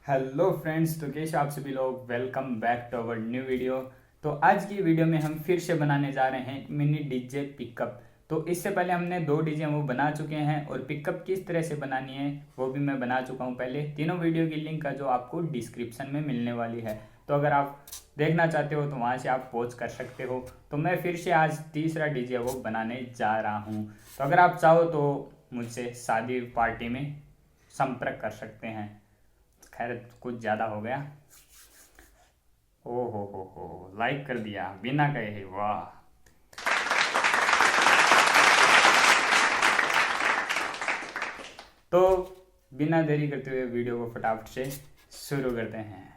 Hello friends, तो कैसे आप सभी लोग। Welcome back to our new video. तो आज की वीडियो में हम फिर से बनाने जा रहे हैं मिनी डीजे पिकअप। तो इससे पहले हमने 2 डीजे वो बना चुके हैं और पिकअप किस तरह से बनानी है वो भी मैं बना चुका हूँ पहले। तीनों वीडियो की लिंक का जो आपको डिस्क्रिप्शन में मिलने वाली है, तो अगर आप देखना चाहते हो तो वहाँ से आप पॉज कर सकते हो। तो मैं फिर से आज तीसरा डीजे वो बनाने जा रहा हूँ। तो अगर आप चाहो तो मुझसे शादी पार्टी में संपर्क कर सकते हैं। खैर कुछ ज़्यादा हो गया। ओ हो लाइक कर दिया बिना कहे, वाह। तो बिना देरी करते हुए वीडियो को फटाफट से शुरू करते हैं।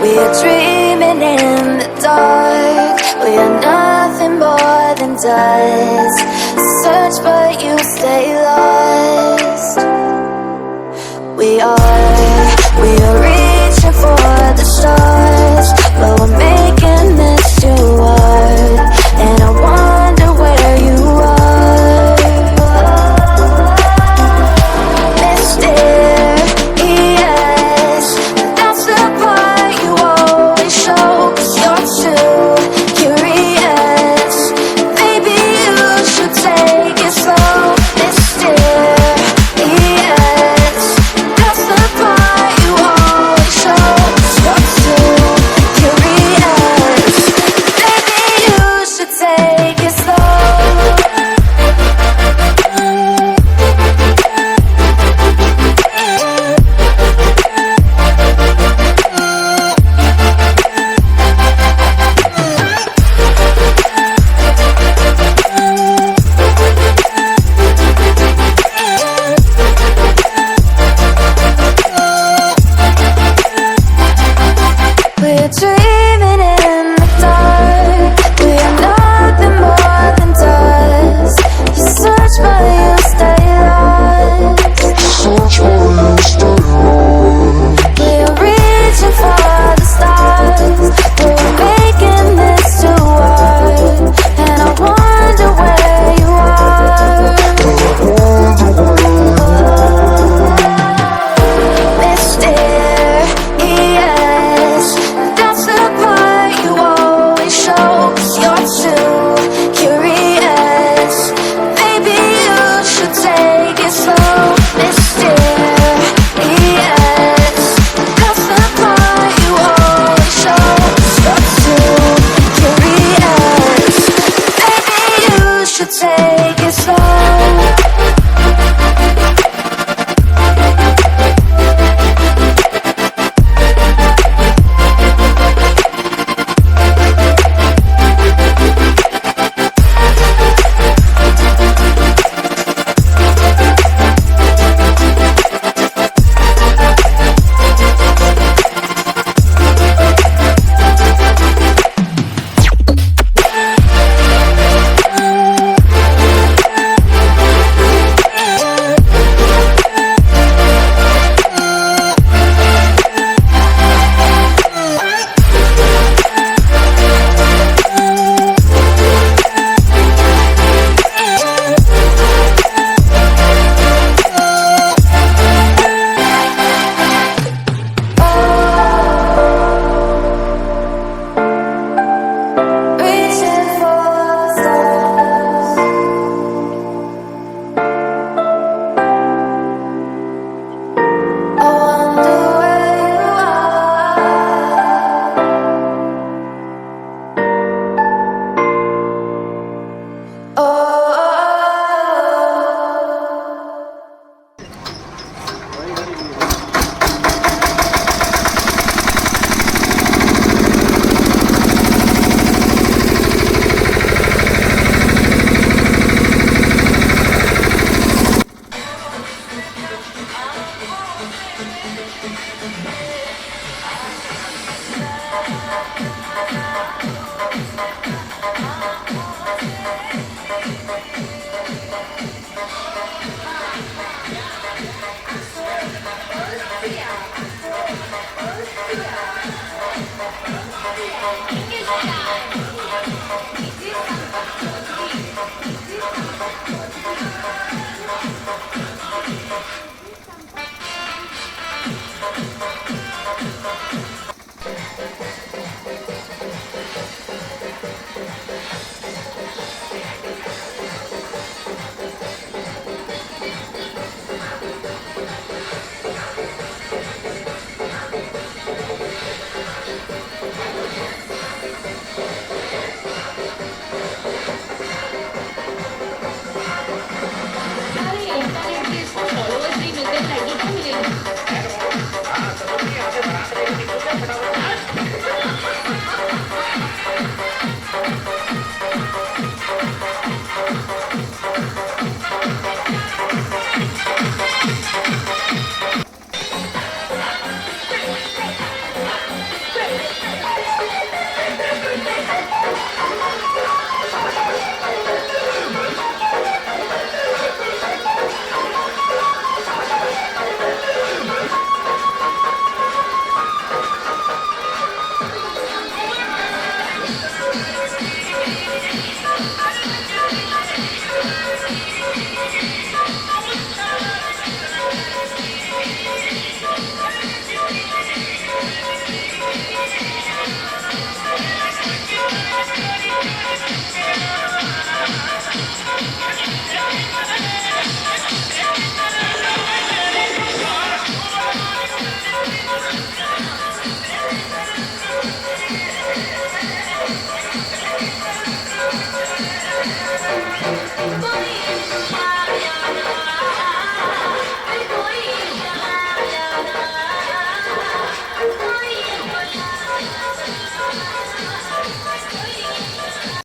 We are dreaming in the dark. We are nothing more than dust. Search but you stay lost. We are reaching for the stars, but we're making this too hard. And I wonder where you are. Mysterious, that's the part you always show. 'Cause you're too curious. Maybe you should take it slow. Mysterious.